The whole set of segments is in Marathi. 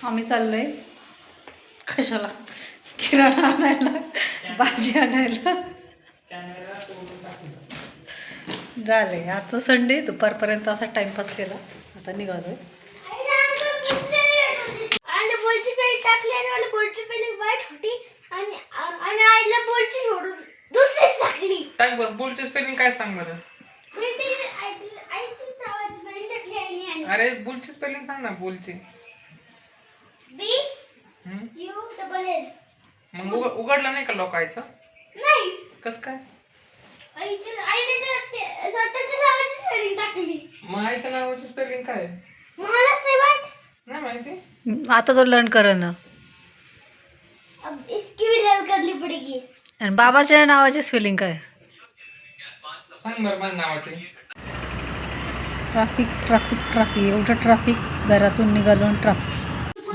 आम्ही चाललोय कशाला किराणा आणायला, भाजी आणायला. झाले आजचं संडे, दुपारपर्यंत असा टाइमपास केला. आता निघालोय. आणि बोलची पेन टाकली आणि मला बोलची पेन वाईट होती आणि आईला बोलची सोडून दुसरीच टाकली. टाक बस. बोलची स्पेलिंग काय सांग बरं. आईची नावाची पेन टाकली आईने. अरे बोलची स्पेलिंग सांग ना. बोलची बी यू डबल एल. मग उघडला नाही का लोकायचं? नाही. कस काय? आईने स्वतःच्या नावाची स्पेलिंग टाकली. मग आईच्या नावाची स्पेलिंग काय? मलाच नाही वाट. नाही माहिती. आता तो लर्न कर ना. अब इसकी भी लर्न करनी पड़ेगी. आणि बाबाच्या नावाची स्पेलिंग काय? सांग बरं माझ्या नावाची. ट्राफिक ट्राफिक ट्राफिक एवढं ट्राफिक. घरातून निघालो आणि ट्राफिक.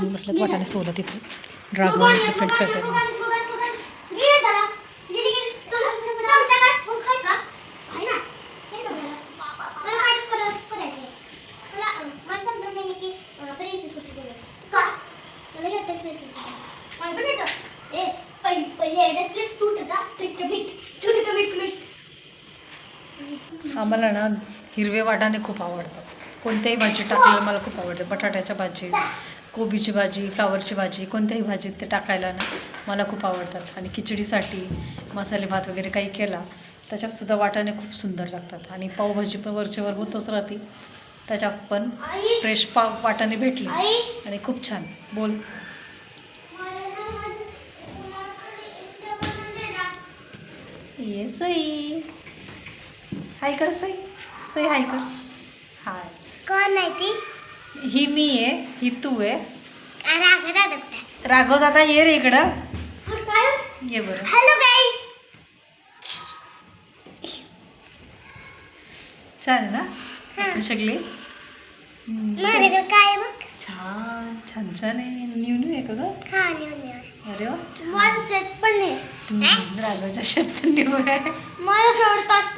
बसलं वाटाने सोलं तिथे. ड्रॅगन डिफेंड करतात. आम्हाला ना हिरवे वाटाणे खूप आवडतात. कोणत्याही भाजी टाकायला मला खूप आवडते. बटाट्याच्या भाजी, कोबीची भाजी, फ्लावरची भाजी, कोणत्याही भाजीत ते टाकायला ना मला खूप आवडतात. आणि खिचडीसाठी मसाले भात वगैरे काही केला त्याच्यातसुद्धा वाटाणे खूप सुंदर लागतात. आणि पावभाजी पण वरचेवर होतच राहते. त्याच्यात पण फ्रेश पाव वाटाणे भेटले आणि खूप छान. बोल. ये सई. हाय कर सई. सई हाय कर. हाय. कोण आहे ती? ही मी आहे, ही तू आहे. राघव राघव दादा ये रे इकडं. काय? ये बरं. Hello guys. छान आहे ना सगळे. माझ्याकडे काय आहे बघ. छान छान छान आहे. न्यू न्यू आहे का ग? हा न्यू अरे वा. माझं सेट पण नाही. राघवच्या शर्ट पण न्यू आहे. मला फेवरेट असतं.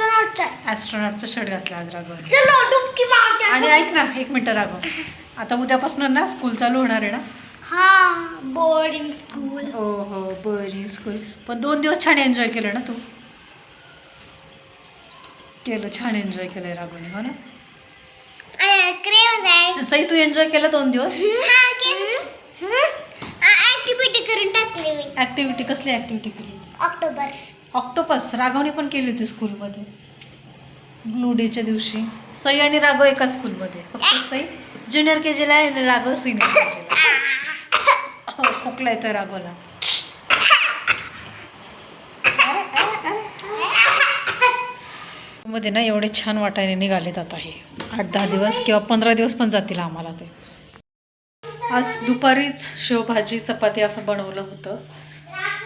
ॲस्ट्रॉनॉटचा शर्ट घातला आज राघव. चलो डुबकी मारते. आणि ऐक ना एक मिनटं राघव, आता उद्यापासून ना स्कूल चालू होणार आहे ना? हा बोर्डिंग स्कूल. हो हो बोर्डिंग स्कूल. पण 2 दिवस छान एन्जॉय केलं ना तू? केलं, छान एन्जॉय केलंय राघवने, हो ना? सई तू एन्जॉय केलं 2 दिवस? ऍक्टिव्हिटी करून टाकली मी. ॲक्टिव्हिटी कसली ॲक्टिव्हिटी केली? ऑक्टोपस राघवने पण केली होती स्कूलमध्ये ब्लू डेच्या दिवशी. सई आणि राघव एका स्कूलमध्ये. फक्त सई ज्युनियर के जीला आहे आणि राघव सिनियर के जीला. खोकला येतोय राघवला. मध्ये ना एवढे छान वाटायला निघाले जात आहे. 8-10 दिवस किंवा 15 दिवस पण जातील आम्हाला ते. आज दुपारीच शेवभाजी चपाती असं बनवलं होतं.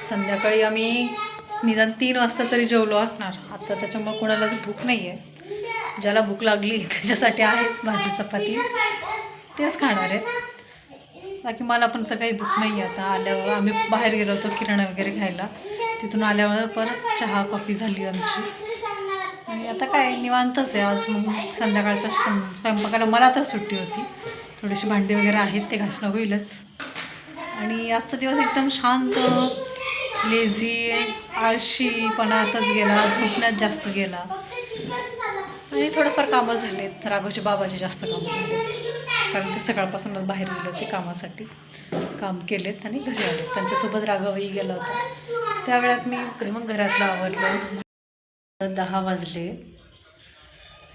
संध्याकाळी आम्ही निदान 3 वाजता तरी जेवलो असणार. आता त्याच्यामुळे कोणालाच भूक नाही आहे. ज्याला भूक लागली त्याच्यासाठी आहेच भाजी चपाती, तेच खाणार आहेत. बाकी मला पण तर काही भूक नाही आहे. आता आल्यावर आम्ही बाहेर गेलो होतो किराणा वगैरे घ्यायला. तिथून आल्यावर परत चहा कॉफी झाली आमची. आणि आता काय निवांतच आहे आज. मग संध्याकाळचा स्वयंपाकाला मला तर सुट्टी होती. थोडीशी भांडी वगैरे आहेत ते घासणं होईलच. आणि आजचा दिवस एकदम शांत, लेझी, आळशीपणातच गेला. झोपण्यात जास्त गेला. आणि थोडंफार कामं झालेत. राघवचे बाबाचे जास्त कामं झाले कारण ते सकाळपासूनच बाहेर गेले होते कामासाठी. काम केलेत आणि घरी आले. त्यांच्यासोबत राघवही गेला होता. त्या वेळात मी मग घरातलं आवरलं. 10 वाजले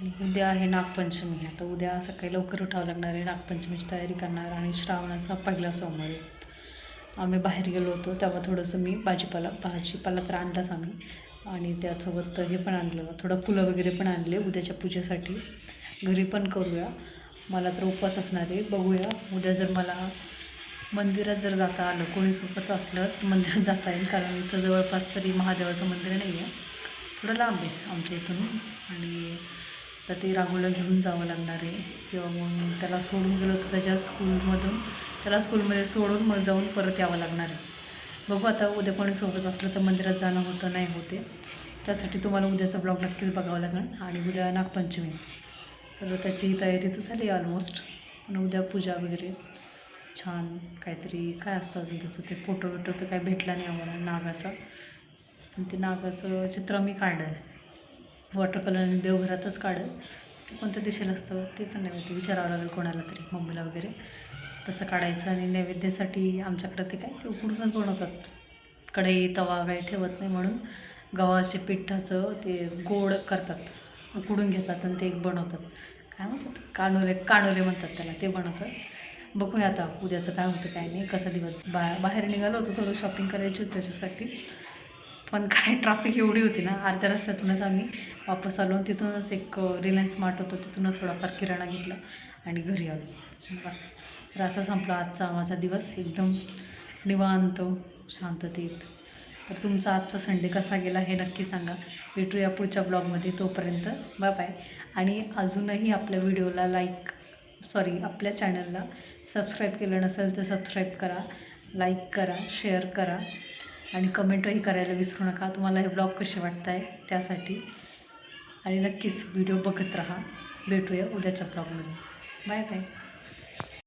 आणि उद्या आहे नागपंचमी. आता उद्या सकाळी लवकर उठावं लागणार आहे. नागपंचमीची तयारी करणार आणि श्रावणाचा पहिला सोमवार आहे. आम्ही बाहेर गेलो होतो तेव्हा थोडंसं मी भाजीपाला तर आणलाच आम्ही. आणि त्यासोबत हे पण आणलं, थोडं फुलं वगैरे पण आणले उद्याच्या पूजेसाठी. घरी पण करूया. मला तर उपवास असणार आहे. बघूया उद्या जर मला मंदिरात जर जाता आलं, कोणी सोबत असलं तर मंदिरात जाता येईल. कारण इथं जवळपास तरी महादेवाचं मंदिर नाही आहे, थोडं लांब आहे आमच्या इथून. आणि तर ते राघवला घेऊन जावं लागणार आहे. किंवा मग त्याला सोडून गेलो तर त्याच्या स्कूलमधून त्याला स्कूलमध्ये सोडून मग जाऊन परत यावं लागणार आहे. बघू आता उद्या कोणी सोबत असलं तर मंदिरात जाणं होतं नाही होते. त्यासाठी तुम्हाला उद्याचा ब्लॉग नक्कीच बघावं लागेल. आणि उद्या नागपंचमी तर त्याची तयारी तर झाली ऑलमोस्ट. आणि उद्या पूजा वगैरे छान काहीतरी काय असतं अजून त्याचं ते फोटो बिटो तर काही भेटला नाही आम्हाला नागाचा. पण ते नागाचं चित्र मी काढलं आहे वॉटर कलरने देवघरातच काढलं. ते कोणत्या दिशेला असतं ते पण नाही माहिती, विचारावं लागेल कोणाला तरी, मम्मीला वगैरे. तसं काढायचं आणि नैवेद्यासाठी आमच्याकडं ते काय ते उकडूनच बनवतात. कढई तवा काही ठेवत नाही म्हणून गव्हाचे पिठाचं ते गोड करतात, उकडून घेतात आणि ते एक बनवतात. काय म्हणतात कानोले म्हणतात त्याला, ते बनवतात. बघूया आता उद्याचं काय होतं काय नाही, कसा दिवस. बाहेर निघालो होतो, थोडं शॉपिंग करायची होती त्याच्यासाठी. पण काय ट्रॅफिक एवढी होती ना, अर्ध्या रस्त्यातूनच आम्ही वापस आलो. तिथूनच एक रिलायन्स मार्ट होतं, तिथूनच थोडाफार किराणा घेतला आणि घरी आलो. बस. तर असा संपला आजचा माझा दिवस, एकदम निवांत शांततेत. तर तुमचा आजचा संडे कसा गेला हे नक्की सांगा. भेटूया पुढच्या ब्लॉगमध्ये. तोपर्यंत बाय बाय. आणि अजूनही आपल्या व्हिडिओला आपल्या चॅनलला सबस्क्राईब केलं नसेल तर सबस्क्राईब करा, लाईक करा, शेअर करा आणि कमेंटही करायला विसरू नका. तुम्हाला हे ब्लॉग कसे वाटत आहे त्यासाठी. आणि नक्कीच व्हिडिओ बघत राहा. भेटूया उद्याच्या ब्लॉगमध्ये. Bye bye.